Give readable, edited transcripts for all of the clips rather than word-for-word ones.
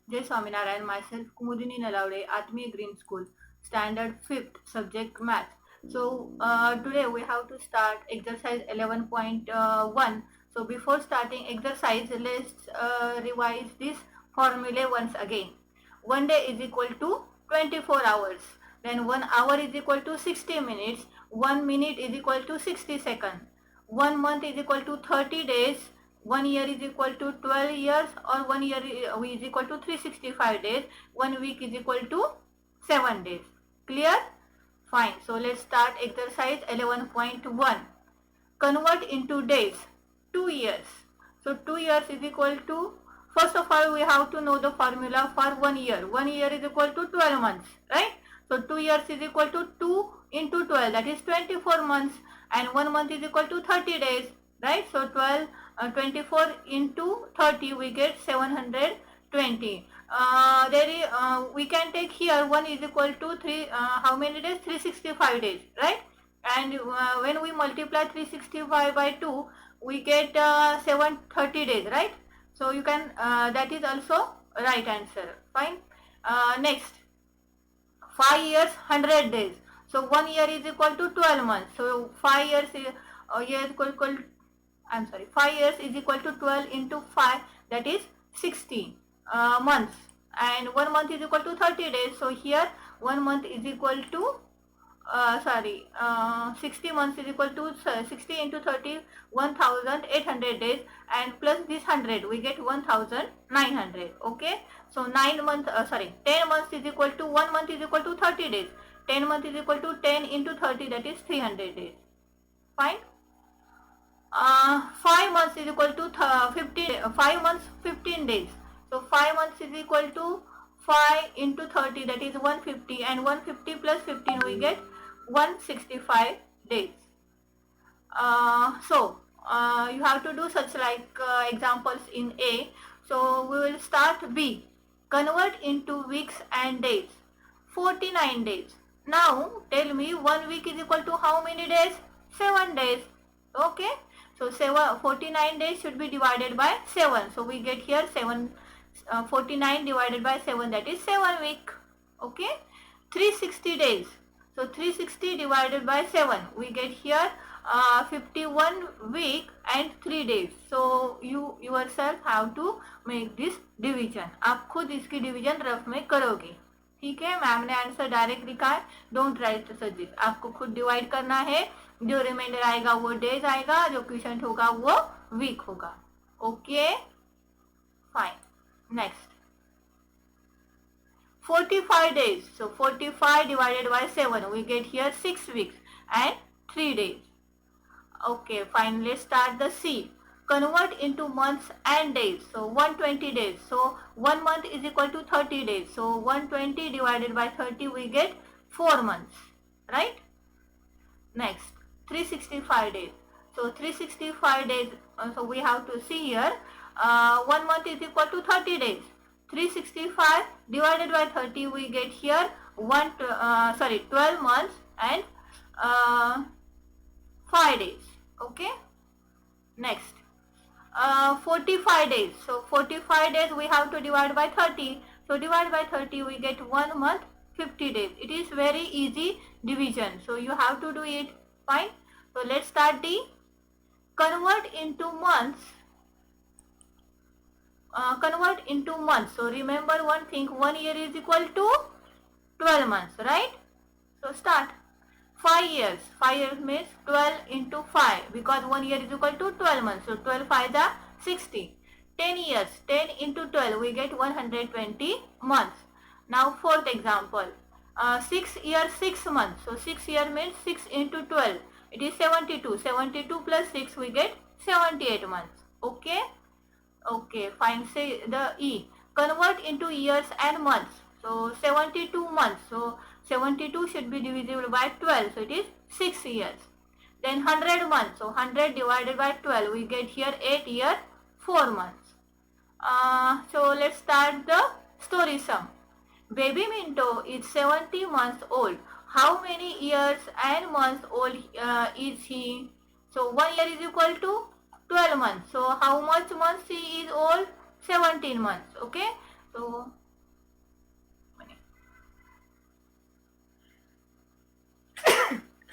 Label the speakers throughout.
Speaker 1: Jay Swaminarayan, myself Kumudini Nalaude, Atmi Green School, Standard 5th, subject Math. So today we have to start exercise 11.1. So before starting exercise, let's revise this formula once again. 1 day is equal to 24 hours. Then 1 hour is equal to 60 minutes. 1 minute is equal to 60 seconds. 1 month is equal to 30 days. 1 year is equal to 12 years, or 1 year is equal to 365 days. 1 week is equal to 7 days. Clear? Fine. So let's start exercise 11.1. Convert into days. 2 years. So 2 years is equal to, first of all we have to know the formula for 1 year. 1 year is equal to 12 months, right? So 2 years is equal to 2 into 12, that is 24 months, and 1 month is equal to 30 days, right? So 24 into 30, we get 720. We can take here 1 is equal to 3, how many days? 365 days, right? And when we multiply 365 by 2, we get 730 days, right? So you can, that is also right answer. Fine. Next, 5 years 100 days. So 1 year is equal to 12 months. So 5 years is equal, I'm sorry, 5 years is equal to 12 into 5, that is 60 months, and 1 month is equal to 30 days. So here 1 month is equal to 60 months is equal to 60 into 30, 1800 days, and plus this 100 we get 1900. Okay, so 10 months is equal to 1 month is equal to 30 days. 10 months is equal to 10 into 30, that is 300 days. Fine. 5 months is equal to 5 months 15 days. So 5 months is equal to 5 into 30, that is 150, and 150 plus 15 we get 165 days. You have to do such like examples in A. So we will start B. Convert into weeks and days. 49 days. Now tell me 1 week is equal to how many days? 7 days. Okay. So 49 days should be divided by 7. So we get here 49 divided by 7, that is 7 week. Okay. 360 days. So 360 divided by 7, we get here 51 week and 3 days. So you yourself have to make this division. आप खुद इसकी division rough में करोगे. ठीक है, ma'am ने answer direct लिखा है. Don't write such this. आपको खुद डिवाइड करना है. जो रिमाइंडर आएगा वो डेज आएगा, जो क्वेश्चन होगा वो वीक होगा. Okay, fine. Next, 45 days. So 45 divided by 7, we get here 6 weeks and 3 days. Okay, fine. Let's start the C. Convert into months and days. So 120 days. So 1 month is equal to 30 days. So 120 divided by 30, we get 4 months. Right? Next, 365 days. So 365 days, so we have to see here, 1 month is equal to 30 days. 365 divided by 30, we get here 12 months and 5 days. Okay. Next, 45 days. So 45 days we have to divide by 30. So divide by 30, we get 1 month 50 days. It is very easy division. So you have to do it. Fine. So let's start D. Convert into months. Convert into months. So remember one thing, 1 year is equal to 12 months, right? So start. 5 years. 5 years means 12 into 5, because 1 year is equal to 12 months. So 12 5 are 60. 10 years. 10 into 12, we get 120 months. Now fourth example. 6 years 6 months. So 6 year means 6 into 12. It is 72. 72 plus 6, we get 78 months. Okay. Okay, fine. Say the E. Convert into years and months. So 72 months. So 72 should be divisible by 12. So it is 6 years. Then 100 months. So 100 divided by 12. We get here 8 years, 4 months. So let's start the story sum. Baby Minto is 70 months old. How many years and months old is he? So 1 year is equal to 12 months. So how much months he is old? 17 months. Okay. So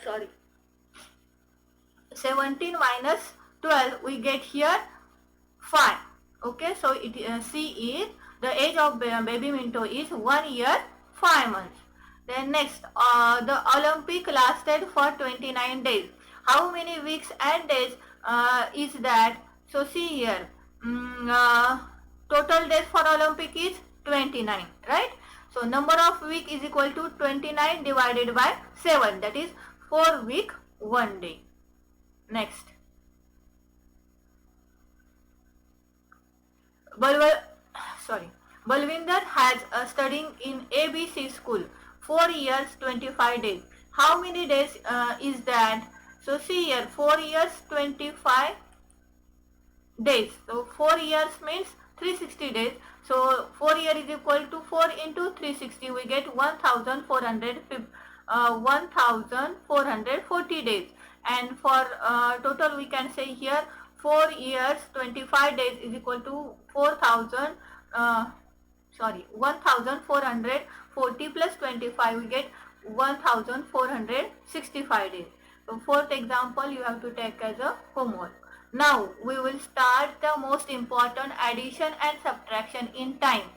Speaker 1: sorry, 17 minus 12, we get here 5. Okay, so C is the age of baby Minto is 1 year 5 months. Then next, the Olympic lasted for 29 days. How many weeks and days is that? So see here, total days for Olympic is 29, right? So number of week is equal to 29 divided by 7, that is 4 week 1 day. Next, Balwinder has studying in ABC school 4 years 25 days. How many days is that? So see here, 4 years 25 days. So 4 years means 360 days. So 4 year is equal to 4 into 360. We get 1440 days. And for total we can say here 4 years 25 days is equal to 1440 plus 25, we get 1465 days. So fourth example you have to take as a homework. Now we will start the most important addition and subtraction in time.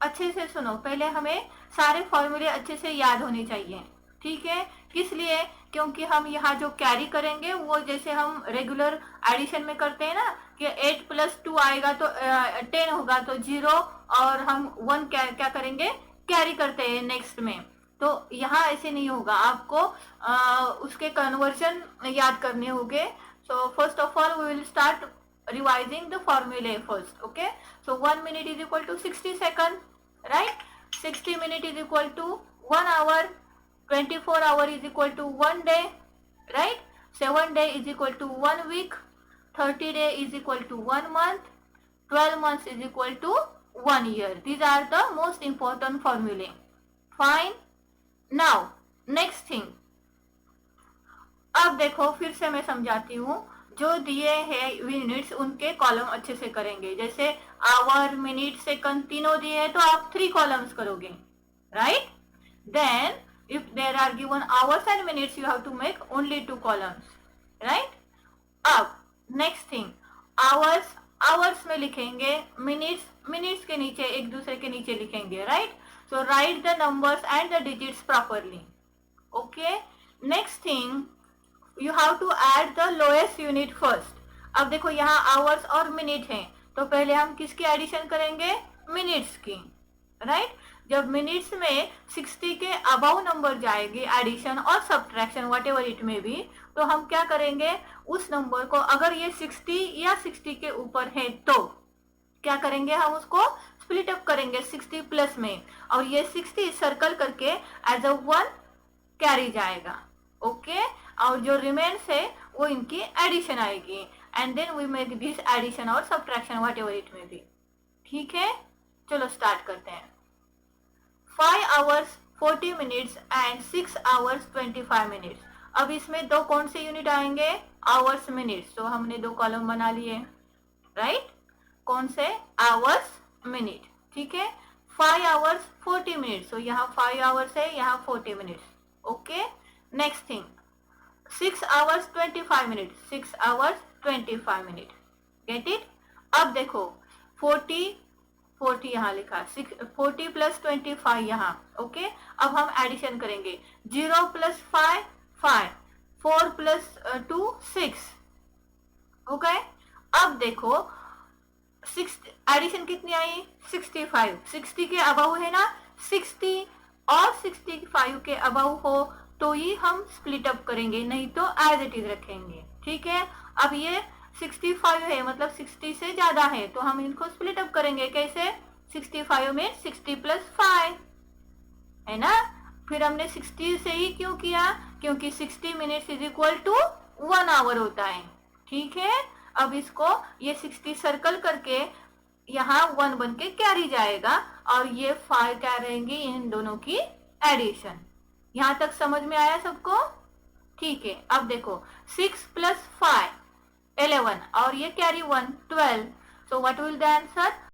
Speaker 1: अच्छे से सुनो, पहले हमें सारे फॉर्मूले अच्छे से याद होने चाहिए, ठीक है? किस लिए? क्योंकि हम यहाँ जो कैरी करेंगे वो जैसे हम रेगुलर एडिशन में करते हैं ना कि 8 + 2 आएगा तो 10 होगा, तो 0 और हम 1 क्या करेंगे, कैरी करते हैं नेक्स्ट में। तो यहाँ ऐसे नहीं होगा, आपको उसके कन्वर्जन याद करने होंगे। So first of all we will start revising the formula first. Okay, so 1 minute is equal to 60 seconds, right? 60 minutes is equal to 1 hour, 24 hours is equal to 1 day, right? 7 days is equal to 1 week, 30 days is equal to 1 month, 12 months is equal to 1 year. These are the most important formulae. Fine. Now next thing, अब देखो फिर से मैं समझाती हूँ। जो दिए हैं यूनिट्स उनके कॉलम अच्छे से करेंगे, जैसे आवर, मिनट, सेकंड तीनों दिए हैं तो आप 3 कॉलम्स करोगे, right? Then if there are given hours and minutes you have to make only 2 columns, right? अब नेक्स्ट थिंग, आवर्स में लिखेंगे, मिनट्स के नीचे एक दूसरे के नीचे लिखेंगे, right? So write the numbers and the digits properly. Okay, next thing, you have to add the lowest unit first. अब देखो यहाँ आवर्स और मिनट हैं, तो पहले हम किसकी एडिशन करेंगे, मिनट्स की, राइट? जब मिनट्स में 60 के अबव नंबर जाएगी, एडिशन और सब्ट्रैक्शन वट एवर इट में भी, तो हम क्या करेंगे, उस नंबर को अगर ये 60 या 60 के ऊपर है तो क्या करेंगे, हम उसको स्प्लिट अप करेंगे 60 प्लस में, और ये 60 सर्कल करके एज अ 1 कैरी जाएगा. ओके, और जो रिमेन्स है वो इनकी एडिशन आएगी, and then we make this addition और सब्ट्रैक्शन वट एवर इट में भी. ठीक है, चलो स्टार्ट करते हैं. 5 hours 40 minutes and 6 hours 25 minutes. अब इसमें दो कौन से यूनिट आएंगे, आवर्स, मिनट्स. तो हमने 2 कॉलम बना लिए, राइट? कौन से, आवर्स, मिनट. ठीक है, 5 hours 40 minutes, तो यहाँ 5 hours है, यहाँ 40 minutes. Okay, next thing, 6 hours 25 minutes, 6 hours 25 minutes. Get it? अब देखो 40 यहाँ लिखा, 40 + 25 यहाँ. ओके, अब हम एडिशन करेंगे. 0 + 5 5, 4 + 2 6. ओके, अब देखो 6 एडिशन कितनी आई, 65. 60 के अबव है ना, 60 और 65 के अबव हो तो ही हम स्प्लिट अप करेंगे, नहीं तो एज इट इज रखेंगे. ठीक है, अब ये 65 है, मतलब 60 से ज्यादा है, तो हम इनको स्प्लिट अप करेंगे. कैसे, 65 में 60 + 5 है ना. फिर हमने 60 से ही क्यों किया, क्योंकि 60 minutes is equal to 1 hour होता है. ठीक है, अब इसको ये 60 सर्कल करके यहाँ 1 बन के कैरी जाएगा, और ये 5 क्या रहेंगी, इन दोनों की एडिशन. यहाँ तक समझ में आया सबको? ठीक है, अब देखो 6 + 5 11, और ये carry 1 12. So what will the answer,